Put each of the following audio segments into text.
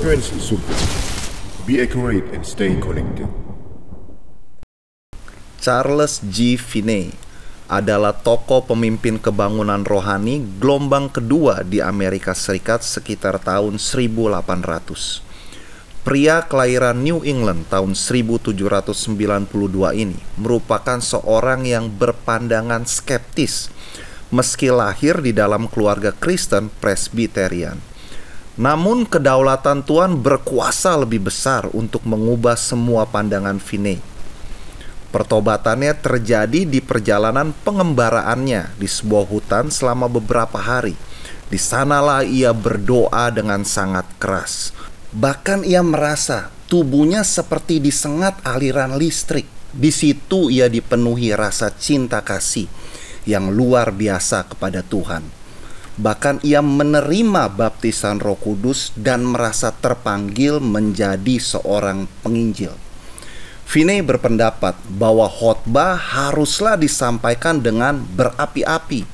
Frekuensi Super. Be accurate and stay connected. Charles G. Finney adalah tokoh pemimpin kebangunan rohani gelombang kedua di Amerika Serikat sekitar tahun 1800. Pria kelahiran New England tahun 1792 ini merupakan seorang yang berpandangan skeptis meski lahir di dalam keluarga Kristen Presbyterian. Namun kedaulatan Tuhan berkuasa lebih besar untuk mengubah semua pandangan Finney. Pertobatannya terjadi di perjalanan pengembaraannya di sebuah hutan selama beberapa hari. Di sanalah ia berdoa dengan sangat keras. Bahkan ia merasa tubuhnya seperti disengat aliran listrik. Di situ ia dipenuhi rasa cinta kasih yang luar biasa kepada Tuhan. Bahkan ia menerima baptisan Roh Kudus dan merasa terpanggil menjadi seorang penginjil. Finney berpendapat bahwa khotbah haruslah disampaikan dengan berapi-api,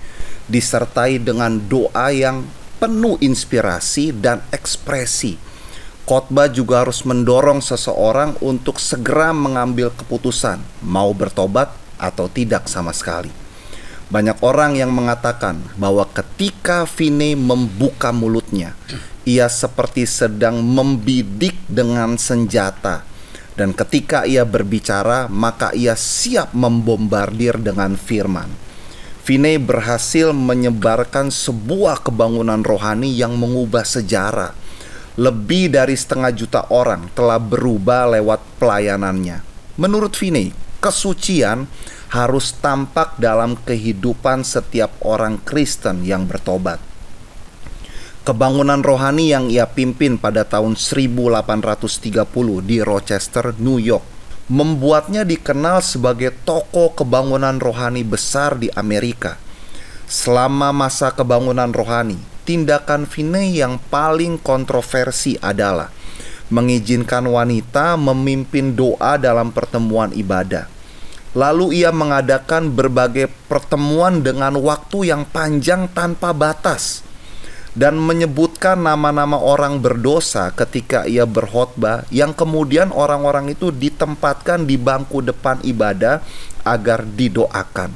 disertai dengan doa yang penuh inspirasi dan ekspresi. Khotbah juga harus mendorong seseorang untuk segera mengambil keputusan, mau bertobat atau tidak sama sekali. Banyak orang yang mengatakan bahwa ketika Finney membuka mulutnya, ia seperti sedang membidik dengan senjata. Dan ketika ia berbicara, maka ia siap membombardir dengan firman. Finney berhasil menyebarkan sebuah kebangunan rohani yang mengubah sejarah. Lebih dari 500 juta orang telah berubah lewat pelayanannya. Menurut Finney, kesucian harus tampak dalam kehidupan setiap orang Kristen yang bertobat. Kebangunan rohani yang ia pimpin pada tahun 1830 di Rochester, New York, membuatnya dikenal sebagai tokoh kebangunan rohani besar di Amerika. Selama masa kebangunan rohani, tindakan Finney yang paling kontroversi adalah mengizinkan wanita memimpin doa dalam pertemuan ibadah. Lalu ia mengadakan berbagai pertemuan dengan waktu yang panjang tanpa batas dan menyebutkan nama-nama orang berdosa ketika ia berkhotbah, yang kemudian orang-orang itu ditempatkan di bangku depan ibadah agar didoakan.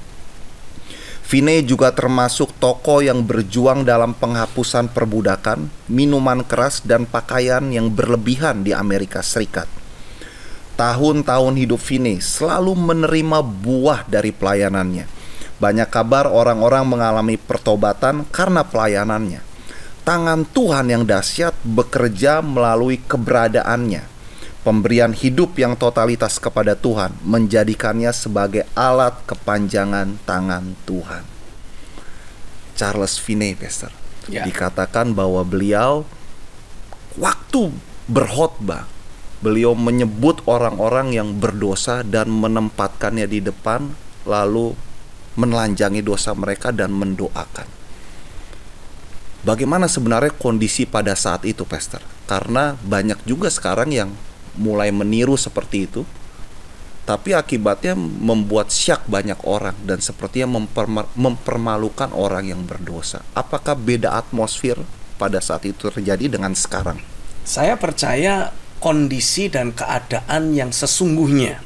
Finney juga termasuk tokoh yang berjuang dalam penghapusan perbudakan, minuman keras, dan pakaian yang berlebihan di Amerika Serikat. Tahun-tahun hidup Finney selalu menerima buah dari pelayanannya. Banyak kabar orang-orang mengalami pertobatan karena pelayanannya. Tangan Tuhan yang dahsyat bekerja melalui keberadaannya. Pemberian hidup yang totalitas kepada Tuhan menjadikannya sebagai alat kepanjangan tangan Tuhan. Charles Finney, Pastor, dikatakan bahwa beliau waktu berkhotbah, beliau menyebut orang-orang yang berdosa dan menempatkannya di depan, lalu menelanjangi dosa mereka dan mendoakan. Bagaimana sebenarnya kondisi pada saat itu, Pastor? Karena banyak juga sekarang yang mulai meniru seperti itu, tapi akibatnya membuat syak banyak orang dan sepertinya mempermalukan orang yang berdosa. Apakah beda atmosfer pada saat itu terjadi dengan sekarang? Saya percaya kondisi dan keadaan yang sesungguhnya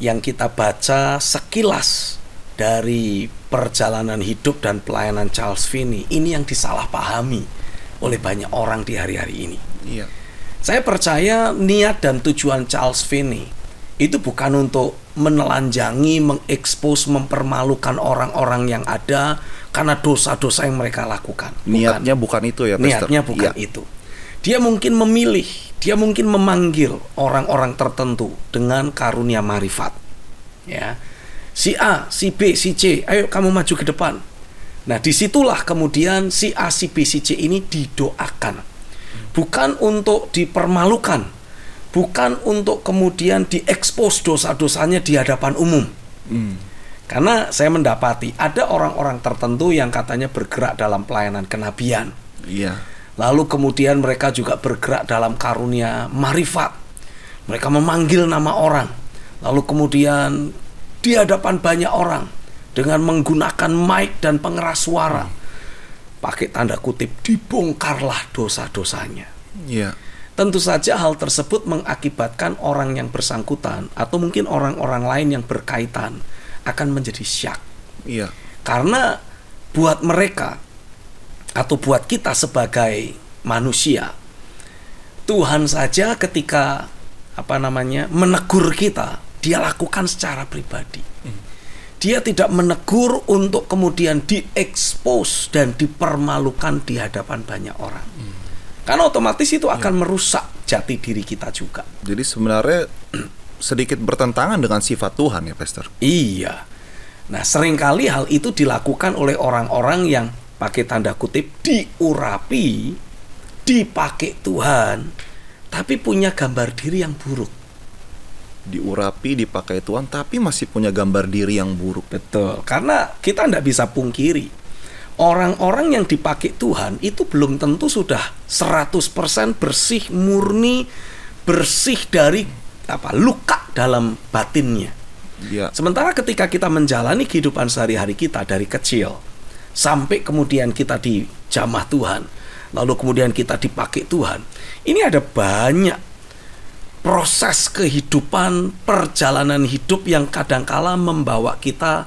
yang kita baca sekilas dari perjalanan hidup dan pelayanan Charles Finney ini yang disalahpahami oleh banyak orang di hari-hari ini. Iya. Saya percaya niat dan tujuan Charles Finney itu bukan untuk menelanjangi, mengekspos, mempermalukan orang-orang yang ada karena dosa-dosa yang mereka lakukan. Niatnya bukan itu ya, Pastor? Niatnya bukan itu. Dia mungkin memilih, dia mungkin memanggil orang-orang tertentu dengan karunia marifat. Ya, si A, si B, si C, ayo kamu maju ke depan. Nah, disitulah kemudian si A, si B, si C ini didoakan. Bukan untuk dipermalukan, bukan untuk kemudian diekspos dosa-dosanya di hadapan umum. Karena saya mendapati ada orang-orang tertentu yang katanya bergerak dalam pelayanan kenabian. Iya. Lalu kemudian mereka juga bergerak dalam karunia marifat. Mereka memanggil nama orang. Lalu kemudian di hadapan banyak orang dengan menggunakan mic dan pengeras suara, pakai tanda kutip, dibongkarlah dosa-dosanya. Iya. tentu saja hal tersebut mengakibatkan orang yang bersangkutan atau mungkin orang-orang lain yang berkaitan akan menjadi syak. Iya. Karena buat mereka atau buat kita sebagai manusia, Tuhan saja ketika menegur kita, dia lakukan secara pribadi. Dia tidak menegur untuk kemudian diekspos dan dipermalukan di hadapan banyak orang. Karena otomatis itu akan merusak jati diri kita juga. Jadi sebenarnya sedikit bertentangan dengan sifat Tuhan ya, Pastor. Iya. Nah, seringkali hal itu dilakukan oleh orang-orang yang pakai tanda kutip diurapi, dipakai Tuhan, tapi punya gambar diri yang buruk. Diurapi, dipakai Tuhan, tapi masih punya gambar diri yang buruk. Betul, karena kita tidak bisa pungkiri, orang-orang yang dipakai Tuhan itu belum tentu sudah 100% bersih, murni, bersih dari luka dalam batinnya. Ya. Sementara ketika kita menjalani kehidupan sehari-hari kita dari kecil sampai kemudian kita dijamah Tuhan, lalu kemudian kita dipakai Tuhan, ini ada banyak proses kehidupan, perjalanan hidup yang kadangkala membawa kita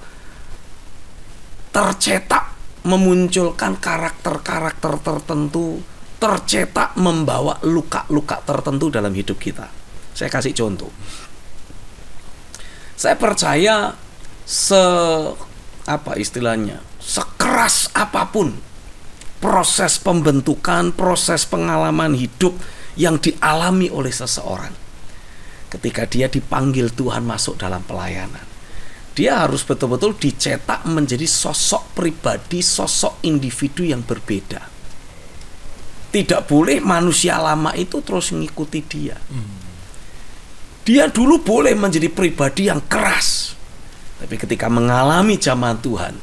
tercetak, memunculkan karakter-karakter tertentu, tercetak membawa luka-luka tertentu dalam hidup kita. Saya kasih contoh. Saya percaya sekeras apapun proses pembentukan, proses pengalaman hidup yang dialami oleh seseorang, ketika dia dipanggil Tuhan masuk dalam pelayanan, dia harus betul-betul dicetak menjadi sosok pribadi, sosok individu yang berbeda. Tidak boleh manusia lama itu terus mengikuti dia. Dia dulu boleh menjadi pribadi yang keras, tapi ketika mengalami jamahan Tuhan,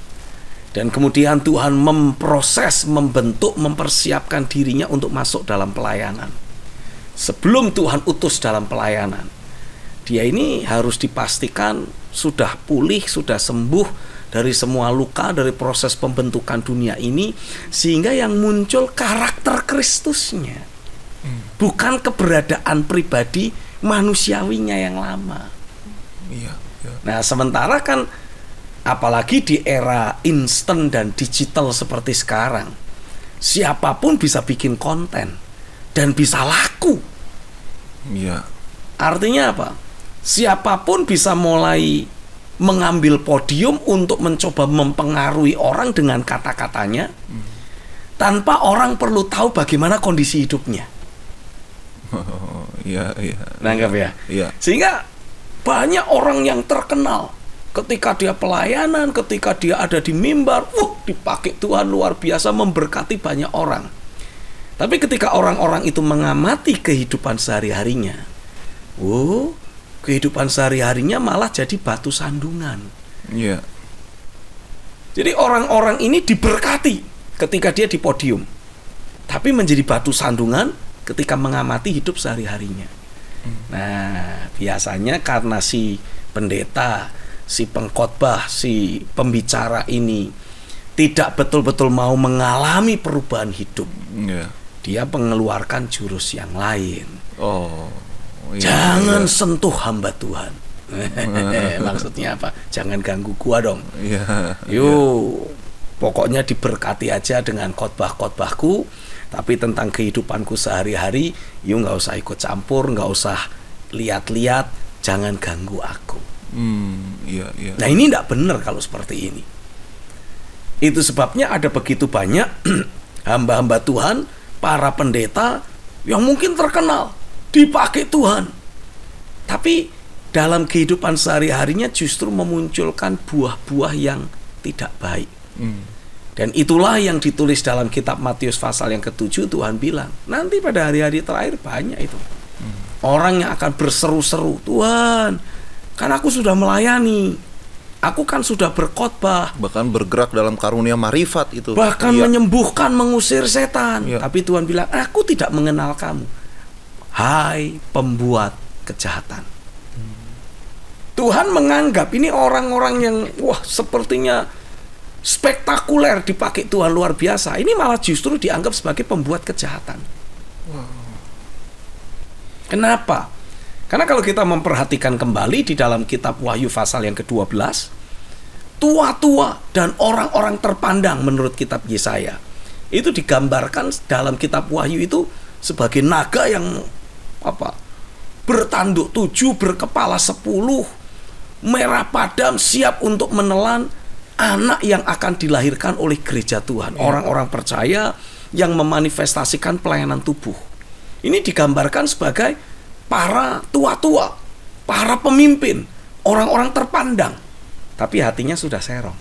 dan kemudian Tuhan memproses, membentuk, mempersiapkan dirinya untuk masuk dalam pelayanan, sebelum Tuhan utus dalam pelayanan, dia ini harus dipastikan sudah pulih, sudah sembuh dari semua luka, dari proses pembentukan dunia ini, sehingga yang muncul karakter Kristusnya, bukan keberadaan pribadi manusiawinya yang lama. Iya. Nah, sementara kan apalagi di era instan dan digital seperti sekarang, siapapun bisa bikin konten dan bisa laku. Iya. Artinya apa? Siapapun bisa mulai mengambil podium untuk mencoba mempengaruhi orang dengan kata-katanya, tanpa orang perlu tahu bagaimana kondisi hidupnya. Iya. Nanggap ya? Iya. Sehingga banyak orang yang terkenal ketika dia pelayanan, ketika dia ada di mimbar, dipakai Tuhan luar biasa, memberkati banyak orang. Tapi ketika orang-orang itu mengamati kehidupan sehari-harinya, kehidupan sehari-harinya malah jadi batu sandungan. Iya. Jadi orang-orang ini diberkati ketika dia di podium, tapi menjadi batu sandungan ketika mengamati hidup sehari-harinya. Nah, biasanya karena si pendeta, si pengkhotbah, si pembicara ini tidak betul-betul mau mengalami perubahan hidup, dia mengeluarkan jurus yang lain. Jangan sentuh hamba Tuhan. Maksudnya apa? Jangan ganggu gua dong. Pokoknya diberkati aja dengan khotbah-khotbahku, tapi tentang kehidupanku sehari-hari, nggak usah ikut campur, nggak usah lihat-lihat, jangan ganggu aku. Nah, ini tidak benar kalau seperti ini. Itu sebabnya ada begitu banyak hamba-hamba Tuhan, para pendeta yang mungkin terkenal, dipakai Tuhan, tapi dalam kehidupan sehari-harinya justru memunculkan buah-buah yang tidak baik. Dan itulah yang ditulis dalam kitab Matius pasal yang ke-7. Tuhan bilang, nanti pada hari-hari terakhir banyak itu orang yang akan berseru-seru, Tuhan, kan aku sudah melayani, aku kan sudah berkhotbah, bahkan bergerak dalam karunia marifat itu, bahkan menyembuhkan, mengusir setan, tapi Tuhan bilang, aku tidak mengenal kamu, hai pembuat kejahatan. Tuhan menganggap ini orang-orang yang sepertinya spektakuler, dipakai Tuhan luar biasa, ini malah justru dianggap sebagai pembuat kejahatan. Kenapa? Karena kalau kita memperhatikan kembali di dalam kitab Wahyu pasal yang ke-12, tua-tua dan orang-orang terpandang menurut kitab Yesaya itu digambarkan dalam kitab Wahyu itu sebagai naga yang bertanduk 7, berkepala 10, merah padam, siap untuk menelan anak yang akan dilahirkan oleh gereja Tuhan. Orang-orang percaya yang memanifestasikan pelayanan tubuh. Ini digambarkan sebagai para tua-tua, para pemimpin, orang-orang terpandang, tapi hatinya sudah serong.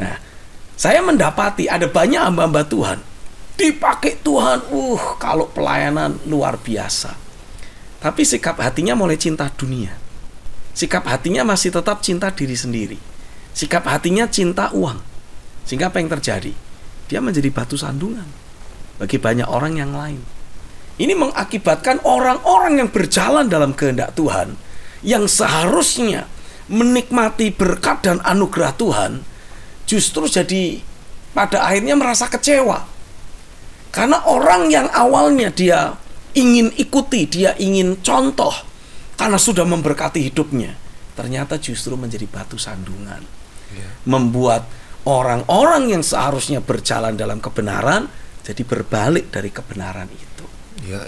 Nah, saya mendapati ada banyak hamba-hamba Tuhan dipakai Tuhan, kalau pelayanan luar biasa, tapi sikap hatinya mulai cinta dunia. Sikap hatinya masih tetap cinta diri sendiri. Sikap hatinya cinta uang. Sehingga apa yang terjadi? Dia menjadi batu sandungan bagi banyak orang yang lain. Ini mengakibatkan orang-orang yang berjalan dalam kehendak Tuhan, yang seharusnya menikmati berkat dan anugerah Tuhan, justru jadi pada akhirnya merasa kecewa. Karena orang yang awalnya dia ingin ikuti, dia ingin contoh, karena sudah memberkati hidupnya, ternyata justru menjadi batu sandungan. Membuat orang-orang yang seharusnya berjalan dalam kebenaran jadi berbalik dari kebenaran itu. Ya.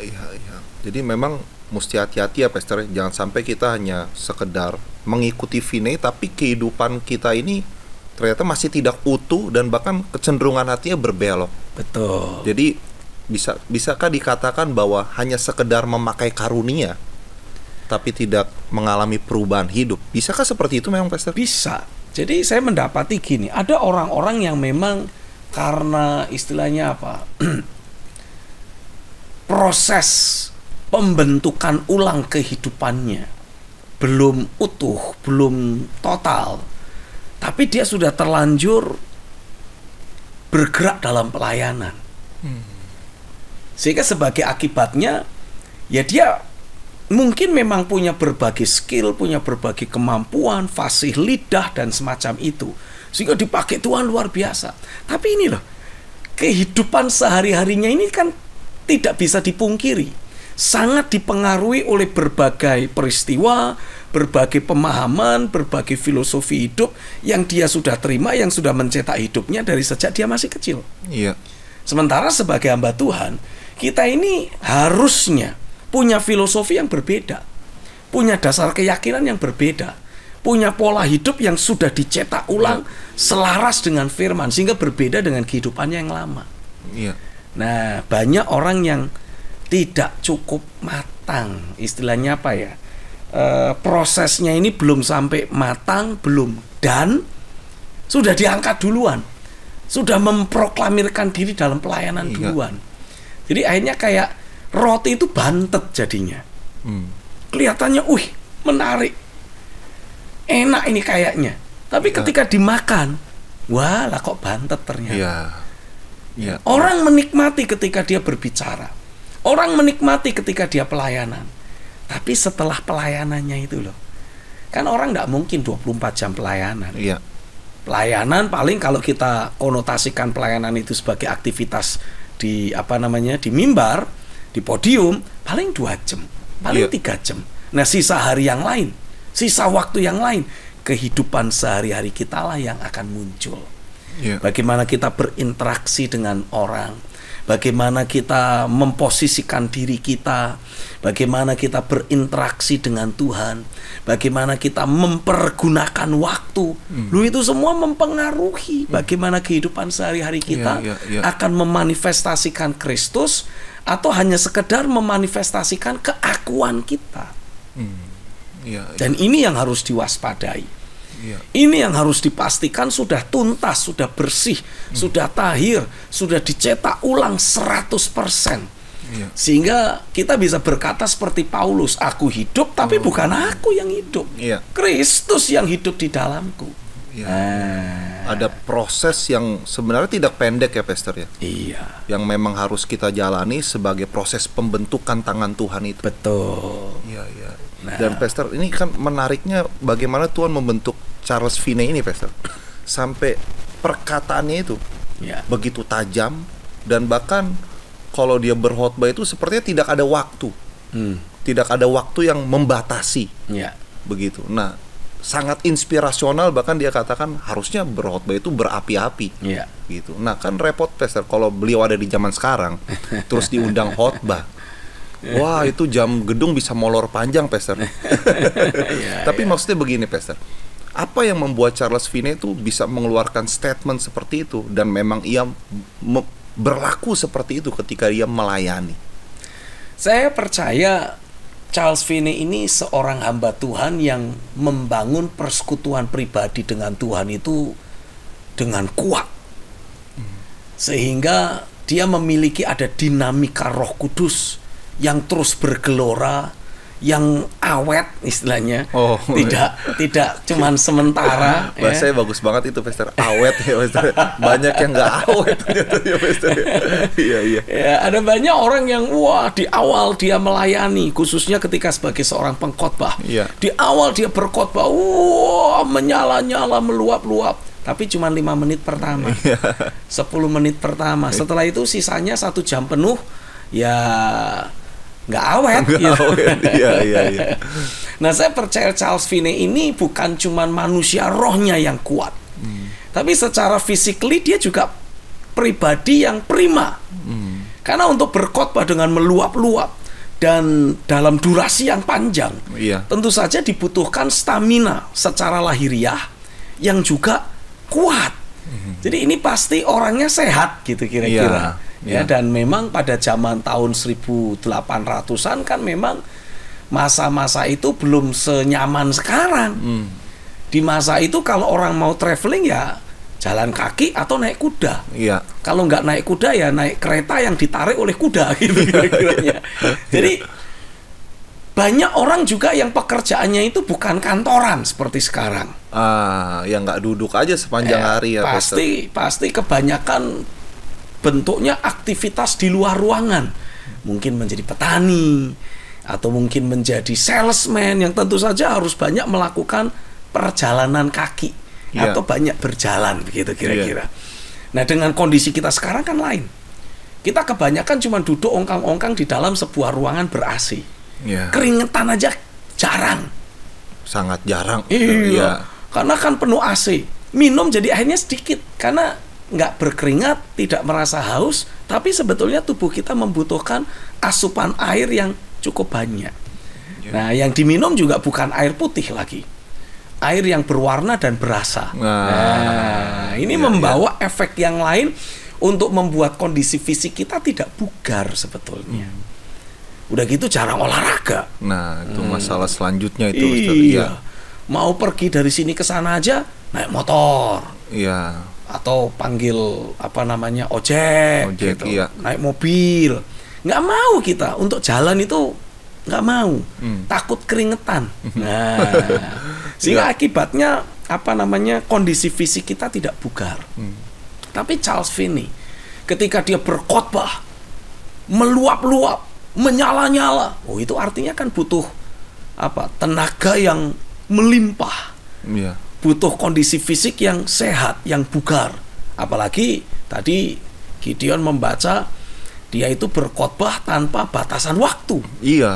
Jadi memang mesti hati-hati ya Pastor. Jangan sampai kita hanya sekedar mengikuti Vinay, tapi kehidupan kita ini ternyata masih tidak utuh dan bahkan kecenderungan hatinya berbelok. Betul. Jadi bisakah dikatakan bahwa hanya sekedar memakai karunia tapi tidak mengalami perubahan hidup? Bisakah seperti itu memang Pastor? Bisa. Jadi saya mendapati gini, ada orang-orang yang memang karena istilahnya proses pembentukan ulang kehidupannya belum utuh, belum total, tapi dia sudah terlanjur bergerak dalam pelayanan. Sehingga sebagai akibatnya, ya dia mungkin memang punya berbagai skill, punya berbagai kemampuan, fasih lidah dan semacam itu, sehingga dipakai Tuhan luar biasa. Tapi ini loh, kehidupan sehari-harinya ini kan tidak bisa dipungkiri, sangat dipengaruhi oleh berbagai peristiwa, berbagai pemahaman, berbagai filosofi hidup yang dia sudah terima, yang sudah mencetak hidupnya dari sejak dia masih kecil. Iya. Sementara sebagai hamba Tuhan, kita ini harusnya punya filosofi yang berbeda, punya dasar keyakinan yang berbeda, punya pola hidup yang sudah dicetak ulang selaras dengan firman, sehingga berbeda dengan kehidupannya yang lama. Iya. Nah, banyak orang yang tidak cukup matang, istilahnya prosesnya ini belum sampai matang, dan sudah diangkat duluan, sudah memproklamirkan diri dalam pelayanan duluan. Jadi akhirnya kayak roti itu bantet jadinya. Kelihatannya, menarik, enak ini kayaknya. Tapi ketika dimakan, wah lah kok bantet ternyata. Orang menikmati ketika dia berbicara, orang menikmati ketika dia pelayanan. Tapi setelah pelayanannya itu loh, kan orang nggak mungkin 24 jam pelayanan. Pelayanan paling kalau kita konotasikan pelayanan itu sebagai aktivitas di di mimbar, di podium, paling 2 jam, paling 3 jam. Nah, sisa hari yang lain, sisa waktu yang lain, kehidupan sehari-hari kita lah yang akan muncul. Bagaimana kita berinteraksi dengan orang, bagaimana kita memposisikan diri kita, bagaimana kita berinteraksi dengan Tuhan, bagaimana kita mempergunakan waktu. Itu semua mempengaruhi bagaimana kehidupan sehari-hari kita akan memanifestasikan Kristus atau hanya sekedar memanifestasikan keakuan kita. Dan ini yang harus diwaspadai. Ini yang harus dipastikan sudah tuntas, sudah bersih, sudah tahir, sudah dicetak ulang 100%. Sehingga kita bisa berkata seperti Paulus, aku hidup tapi bukan aku yang hidup, Kristus yang hidup di dalamku. Ada proses yang sebenarnya tidak pendek ya Pastor ya. Yang memang harus kita jalani sebagai proses pembentukan tangan Tuhan itu. Betul. Dan Pastor, ini kan menariknya bagaimana Tuhan membentuk Charles Finney ini Pastor, sampai perkataannya itu begitu tajam, dan bahkan kalau dia berkhotbah itu sepertinya tidak ada waktu. Tidak ada waktu yang membatasi. Ya. Begitu. Nah, sangat inspirasional, bahkan dia katakan harusnya berkhotbah itu berapi-api. Ya. Gitu. Nah, kan repot Pastor kalau beliau ada di zaman sekarang terus diundang khotbah. Wah, itu jam gedung bisa molor panjang, Pastor. Tapi maksudnya begini, Pastor. Apa yang membuat Charles Finney itu bisa mengeluarkan statement seperti itu, dan memang ia berlaku seperti itu ketika ia melayani? Saya percaya Charles Finney ini seorang hamba Tuhan yang membangun persekutuan pribadi dengan Tuhan itu dengan kuat. Sehingga dia memiliki ada dinamika Roh Kudus yang terus bergelora, yang awet istilahnya. Tidak cuman sementara. Bahasanya bagus banget itu, Pastor. Awet ya, Pastor. Banyak yang nggak awet ya, Pastor. Iya. Ya, ada banyak orang yang di awal dia melayani, khususnya ketika sebagai seorang pengkhotbah. Iya. Di awal dia berkhotbah, menyala-nyala, meluap-luap. Tapi cuma 5 menit pertama, 10 menit pertama. Setelah itu sisanya 1 jam penuh, ya nggak awet. Iya. Nah, saya percaya Charles Finney ini bukan cuma manusia rohnya yang kuat, tapi secara physically dia juga pribadi yang prima. Karena untuk berkhotbah dengan meluap-luap dan dalam durasi yang panjang, tentu saja dibutuhkan stamina secara lahiriah yang juga kuat. Jadi ini pasti orangnya sehat gitu kira-kira. Dan memang pada zaman tahun 1800-an kan memang masa-masa itu belum senyaman sekarang. Di masa itu kalau orang mau traveling ya jalan kaki atau naik kuda. Kalau nggak naik kuda ya naik kereta yang ditarik oleh kuda gitu kira-kiranya. Jadi banyak orang juga yang pekerjaannya itu bukan kantoran seperti sekarang. Yang nggak duduk aja sepanjang hari ya. Pasti kebanyakan bentuknya aktivitas di luar ruangan. Mungkin menjadi petani, atau mungkin menjadi salesman yang tentu saja harus banyak melakukan perjalanan kaki, atau banyak berjalan begitu kira-kira. Nah, dengan kondisi kita sekarang kan lain. Kita kebanyakan cuma duduk ongkang-ongkang di dalam sebuah ruangan ber-AC. Keringetan aja jarang. Sangat jarang. Iya. Karena kan penuh AC. Minum jadi airnya sedikit karena nggak berkeringat, tidak merasa haus, tapi sebetulnya tubuh kita membutuhkan asupan air yang cukup banyak. Nah, yang diminum juga bukan air putih lagi, air yang berwarna dan berasa. Ini membawa efek yang lain untuk membuat kondisi fisik kita tidak bugar sebetulnya. Udah gitu jarang olahraga. Nah, itu masalah selanjutnya itu. Iya. Mau pergi dari sini ke sana aja naik motor. Atau panggil ojek gitu. Naik mobil. Nggak mau kita untuk jalan itu, nggak mau. Takut keringetan. Nah, sehingga akibatnya kondisi fisik kita tidak bugar. Tapi Charles Finney ketika dia berkhotbah meluap-luap, menyala-nyala, itu artinya kan butuh tenaga yang melimpah. Butuh kondisi fisik yang sehat, yang bugar. Apalagi tadi Gideon membaca dia itu berkhotbah tanpa batasan waktu.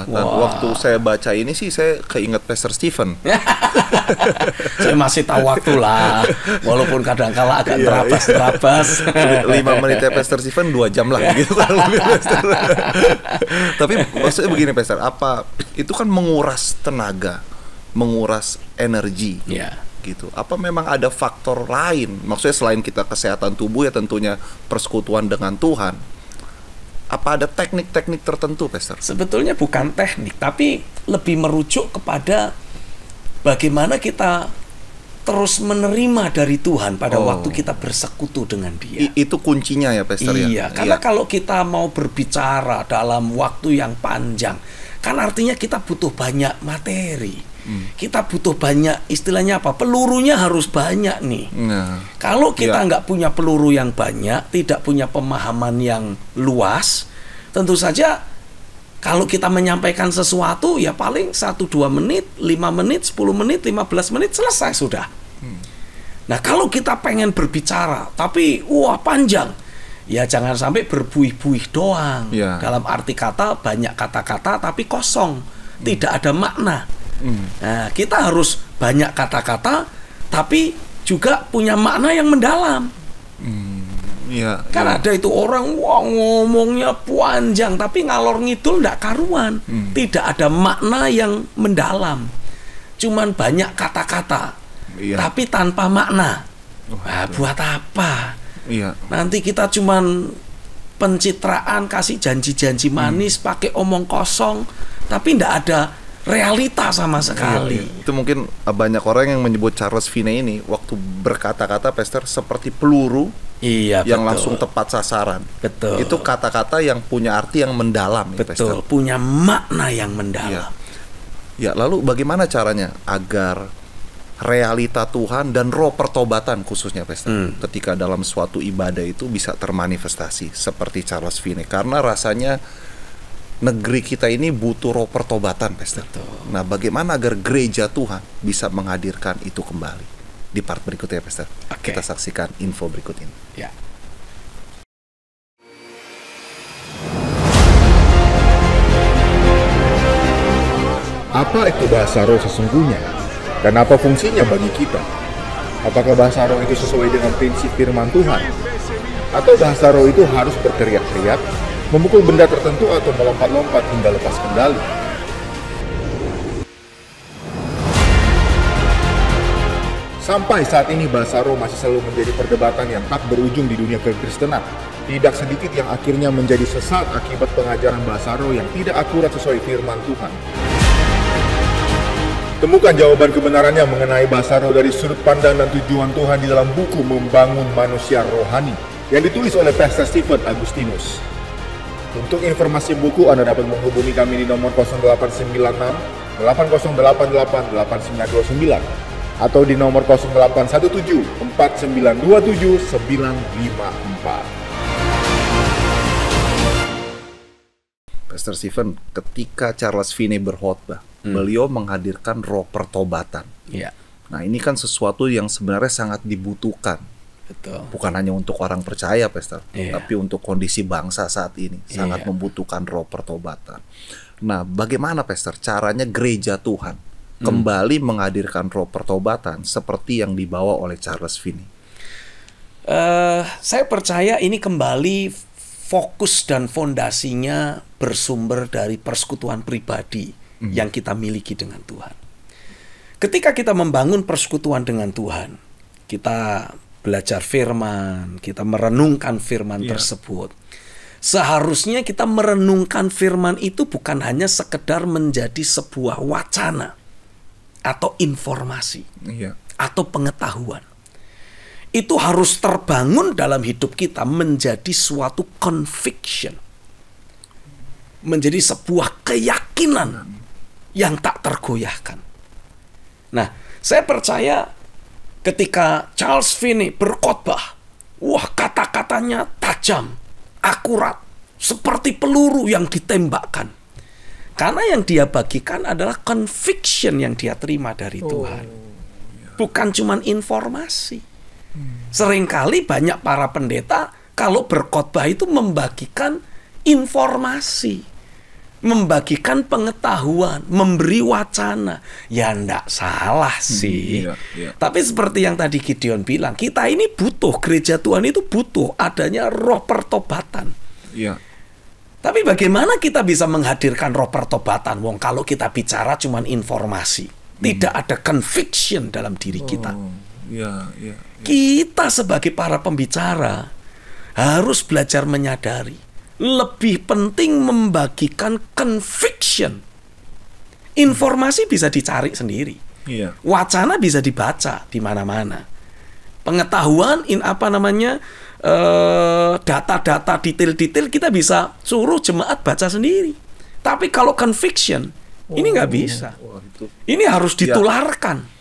Waktu saya baca ini sih saya keinget Pastor Stephen. Saya masih tahu waktu lah, walaupun kadang-kala agak terabas-terabas. 5 menit ya Pastor Stephen, 2 jam lah gitu kan. Tapi maksudnya begini, Pastor, itu kan menguras tenaga, menguras energi. Gitu. Apa memang ada faktor lain? Maksudnya selain kita kesehatan tubuh ya tentunya persekutuan dengan Tuhan. Apa ada teknik-teknik tertentu, Pastor? Sebetulnya bukan teknik, tapi lebih merujuk kepada bagaimana kita terus menerima dari Tuhan pada waktu kita bersekutu dengan Dia. Itu kuncinya ya, Pastor? Karena kalau kita mau berbicara dalam waktu yang panjang, kan artinya kita butuh banyak materi. Kita butuh banyak, istilahnya pelurunya harus banyak nih. Kalau kita nggak punya peluru yang banyak, tidak punya pemahaman yang luas, tentu saja kalau kita menyampaikan sesuatu ya paling 1-2 menit, 5 menit, 10 menit, 15 menit selesai sudah. Nah, kalau kita pengen berbicara tapi panjang, Ya jangan sampai berbuih-buih doang. Ya. Dalam arti kata banyak kata-kata tapi kosong, tidak ada makna. Nah, kita harus banyak kata-kata tapi juga punya makna yang mendalam. Iya. Kan ada itu orang wah ngomongnya panjang tapi ngalor ngidul ndak karuan. Tidak ada makna yang mendalam. Cuman banyak kata-kata. Iya. Tapi tanpa makna. Nah, buat apa? Iya. Nanti kita cuman pencitraan, kasih janji-janji manis, pakai omong kosong, tapi ndak ada realita sama sekali. Iya. Itu mungkin banyak orang yang menyebut Charles Finney ini waktu berkata-kata, Pastor, seperti peluru. Iya, yang betul. langsung tepat sasaran. Betul. Itu kata-kata yang punya arti yang mendalam. Betul. Pastor. Punya makna yang mendalam. Ya, lalu bagaimana caranya agar realita Tuhan dan roh pertobatan khususnya, Pastor, ketika dalam suatu ibadah itu bisa termanifestasi seperti Charles Finney? Karena rasanya negeri kita ini butuh roh pertobatan, Pastor. Betul. Nah, bagaimana agar gereja Tuhan bisa menghadirkan itu kembali? Di part berikutnya, Pastor. Oke. Kita saksikan info berikut ini. Ya. Apa itu bahasa roh sesungguhnya? Dan apa fungsinya bagi kita? Apakah bahasa roh itu sesuai dengan prinsip firman Tuhan? Atau bahasa roh itu harus berteriak-teriak, memukul benda tertentu atau melompat-lompat hingga lepas kendali? Sampai saat ini bahasa roh masih selalu menjadi perdebatan yang tak berujung di dunia kekristenan. Tidak sedikit yang akhirnya menjadi sesat akibat pengajaran bahasa roh yang tidak akurat sesuai firman Tuhan. Temukan jawaban kebenarannya mengenai bahasa roh dari sudut pandang dan tujuan Tuhan di dalam buku Membangun Manusia Rohani yang ditulis oleh Pastor Stephen Agustinus. Untuk informasi buku Anda dapat menghubungi kami di nomor 0896 8088 8929 atau di nomor 0817 4927 954. Pastor Stephen, ketika Charles Finney berkhotbah, beliau menghadirkan roh pertobatan. Iya. Nah, ini kan sesuatu yang sebenarnya sangat dibutuhkan. Betul. Bukan hanya untuk orang percaya, Pastor, Iya. tapi untuk kondisi bangsa saat ini sangat Iya. membutuhkan roh pertobatan. Nah, bagaimana, Pastor, caranya gereja Tuhan kembali menghadirkan roh pertobatan seperti yang dibawa oleh Charles Finney? Saya percaya ini kembali fokus dan fondasinya bersumber dari persekutuan pribadi yang kita miliki dengan Tuhan. Ketika kita membangun persekutuan dengan Tuhan, kita belajar firman, kita merenungkan firman tersebut. Seharusnya kita merenungkan firman itu bukan hanya sekedar menjadi sebuah wacana atau informasi atau pengetahuan. Itu harus terbangun dalam hidup kita menjadi suatu conviction. Menjadi sebuah keyakinan yang tak tergoyahkan. Nah, saya percaya ketika Charles Finney berkhotbah, wah, kata-katanya tajam, akurat, seperti peluru yang ditembakkan. Karena yang dia bagikan adalah conviction yang dia terima dari Tuhan. Bukan cuma informasi. Seringkali banyak para pendeta kalau berkhotbah itu membagikan informasi, membagikan pengetahuan, memberi wacana. Ya ndak salah sih. Tapi seperti yang tadi Gideon bilang, kita ini butuh, gereja Tuhan itu butuh adanya roh pertobatan. Tapi bagaimana kita bisa menghadirkan roh pertobatan? Wong, kalau kita bicara cuman informasi, tidak ada conviction dalam diri kita. Kita sebagai para pembicara harus belajar menyadari lebih penting membagikan conviction. Informasi bisa dicari sendiri. Wacana bisa dibaca di mana-mana. Pengetahuan data-data detail-detail kita bisa suruh jemaat baca sendiri. Tapi kalau conviction ini nggak bisa. Ini harus ditularkan.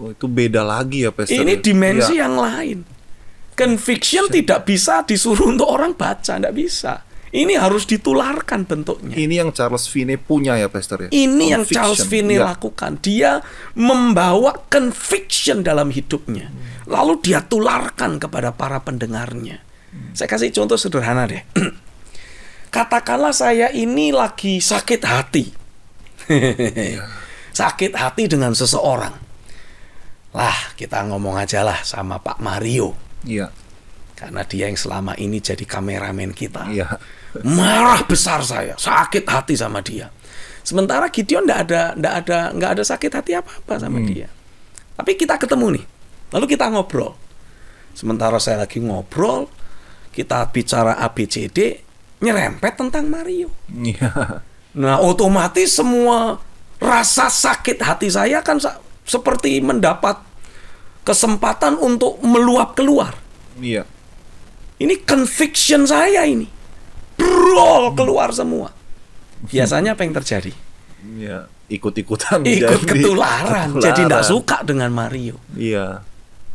Itu beda lagi ya, Pastor. Ini dimensi yang lain. Conviction tidak bisa disuruh untuk orang baca, nggak bisa. Ini harus ditularkan bentuknya. Ini yang Charles Finney punya ya, Pastor ya. Ini yang Charles Finney lakukan. Dia membawa conviction dalam hidupnya. Lalu dia tularkan kepada para pendengarnya. Saya kasih contoh sederhana deh. Katakanlah saya ini lagi sakit hati. Sakit hati dengan seseorang. Lah, kita ngomong aja lah sama Pak Mario. Iya. Karena dia yang selama ini jadi kameramen kita. Iya. Marah besar saya, sakit hati sama dia. Sementara Gideon nggak ada sakit hati apa-apa sama dia. Tapi kita ketemu nih, lalu kita ngobrol. Sementara saya lagi ngobrol, kita bicara ABCD, nyerempet tentang Mario. Iya. Nah, otomatis semua rasa sakit hati saya kan seperti mendapat kesempatan untuk meluap keluar. Iya. Ini conviction saya ini. Brol keluar semua. Biasanya apa yang terjadi? Iya, ikut-ikutan. Ikut ketularan. Jadi tidak suka dengan Mario. Iya.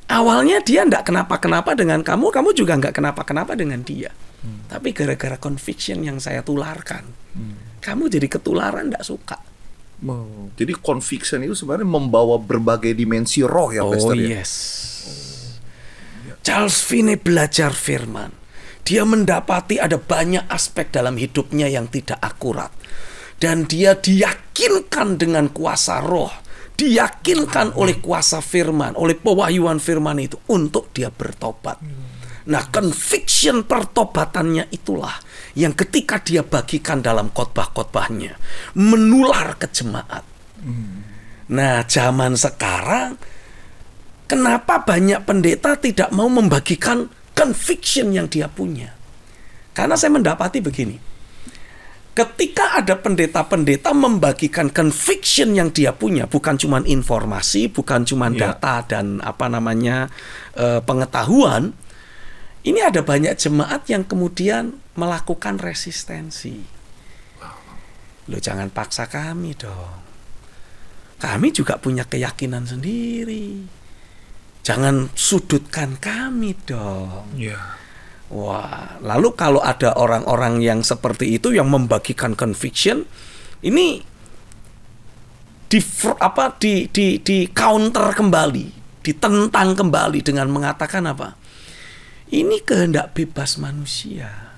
Awalnya dia tidak kenapa-kenapa dengan kamu juga nggak kenapa-kenapa dengan dia. Tapi gara-gara conviction yang saya tularkan, kamu jadi ketularan, tidak suka. Jadi conviction itu sebenarnya membawa berbagai dimensi roh ya, Pastor. Yes. Charles Finney belajar firman. Dia mendapati ada banyak aspek dalam hidupnya yang tidak akurat. Dan dia diyakinkan dengan kuasa roh. Diyakinkan oleh kuasa firman, oleh pewahyuan firman itu untuk dia bertobat. Nah, conviction pertobatannya itulah yang ketika dia bagikan dalam khotbah-khotbahnya menular ke jemaat. Nah, zaman sekarang kenapa banyak pendeta tidak mau membagikan conviction yang dia punya? Karena saya mendapati begini. Ketika ada pendeta-pendeta membagikan conviction yang dia punya, bukan cuma informasi, bukan cuma data dan pengetahuan, ini ada banyak jemaat yang kemudian melakukan resistensi. Loh, jangan paksa kami dong. Kami juga punya keyakinan sendiri. Jangan sudutkan kami dong. Wah, lalu kalau ada orang-orang yang seperti itu yang membagikan conviction, ini di counter kembali, ditentang kembali dengan mengatakan apa? Ini kehendak bebas manusia.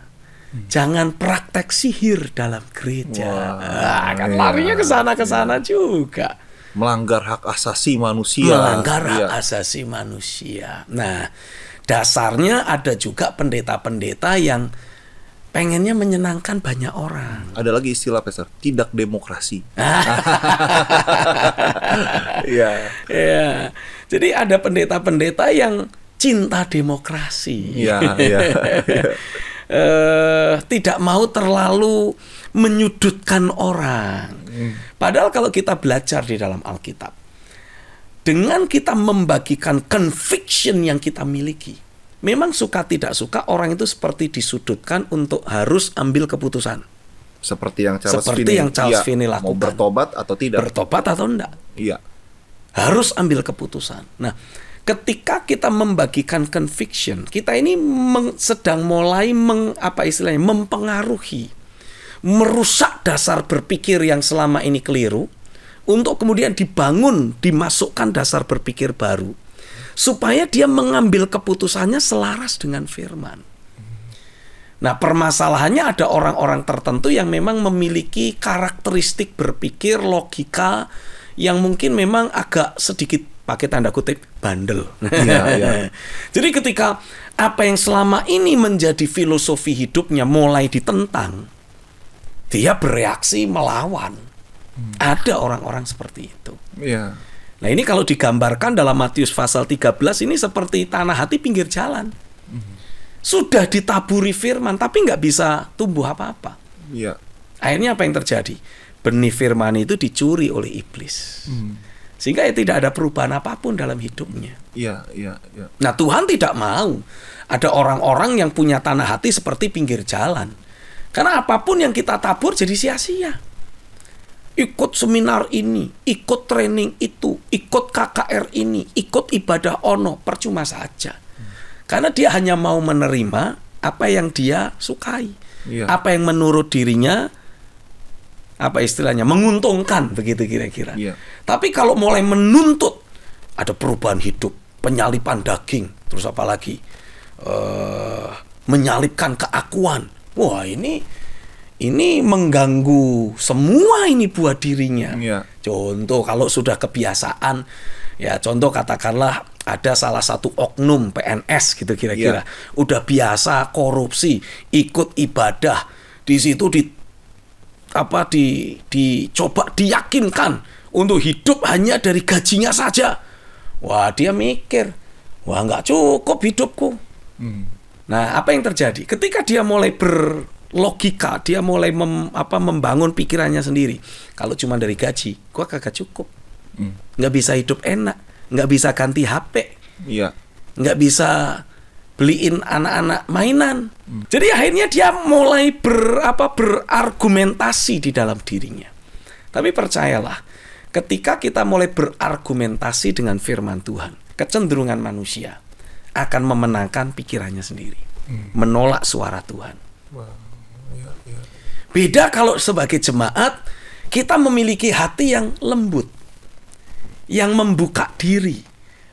Jangan praktek sihir dalam gereja. Kan larinya ke sana juga. Melanggar hak asasi manusia. Melanggar hak asasi manusia. Nah, dasarnya ada juga pendeta-pendeta yang pengennya menyenangkan banyak orang. Ada lagi istilah, Pastor, tidak demokrasi. Jadi ada pendeta-pendeta yang cinta demokrasi. Tidak mau terlalu menyudutkan orang. Padahal kalau kita belajar di dalam Alkitab, dengan kita membagikan conviction yang kita miliki, memang suka tidak suka orang itu seperti disudutkan untuk harus ambil keputusan. Seperti yang Charles Finney lakukan. Mau bertobat atau tidak? Bertobat atau enggak? Iya. Harus ambil keputusan. Nah, ketika kita membagikan conviction, kita ini sedang mulai mempengaruhi, merusak dasar berpikir yang selama ini keliru, untuk kemudian dimasukkan dasar berpikir baru, supaya dia mengambil keputusannya selaras dengan firman. Nah, permasalahannya ada orang-orang tertentu yang memang memiliki karakteristik berpikir, logika, yang mungkin memang agak sedikit, pakai tanda kutip, bandel. Jadi ketika apa yang selama ini menjadi filosofi hidupnya mulai ditentang, dia bereaksi melawan. Ada orang-orang seperti itu. Nah, ini kalau digambarkan dalam Matius pasal 13 ini seperti tanah hati pinggir jalan. Sudah ditaburi firman tapi nggak bisa tumbuh apa-apa. Akhirnya apa yang terjadi? Benih firman itu dicuri oleh iblis. Sehingga tidak ada perubahan apapun dalam hidupnya. Nah, Tuhan tidak mau ada orang-orang yang punya tanah hati seperti pinggir jalan. Karena apapun yang kita tabur jadi sia-sia. Ikut seminar ini, ikut training itu, ikut KKR ini, ikut ibadah ono, percuma saja. Karena dia hanya mau menerima apa yang dia sukai. Apa yang menurut dirinya, apa istilahnya, menguntungkan, begitu kira-kira. Tapi kalau mulai menuntut ada perubahan hidup, penyalipan daging, terus apa lagi, menyalipkan keakuan. Wah, ini mengganggu semua ini buat dirinya. Iya. Contoh kalau sudah kebiasaan, ya contoh katakanlah ada salah satu oknum PNS gitu kira-kira, udah biasa korupsi, ikut ibadah, di situ dicoba diyakinkan untuk hidup hanya dari gajinya saja. Wah, dia mikir, wah nggak cukup hidupku. Nah, apa yang terjadi? Ketika dia mulai berlogika, dia mulai membangun pikirannya sendiri. Kalau cuma dari gaji, gua kagak cukup. Nggak bisa hidup enak, nggak bisa ganti HP, nggak bisa beliin anak-anak mainan. Jadi akhirnya dia mulai berargumentasi di dalam dirinya. Tapi percayalah, ketika kita mulai berargumentasi dengan firman Tuhan, kecenderungan manusia akan memenangkan pikirannya sendiri, menolak suara Tuhan. Beda kalau sebagai jemaat, kita memiliki hati yang lembut, yang membuka diri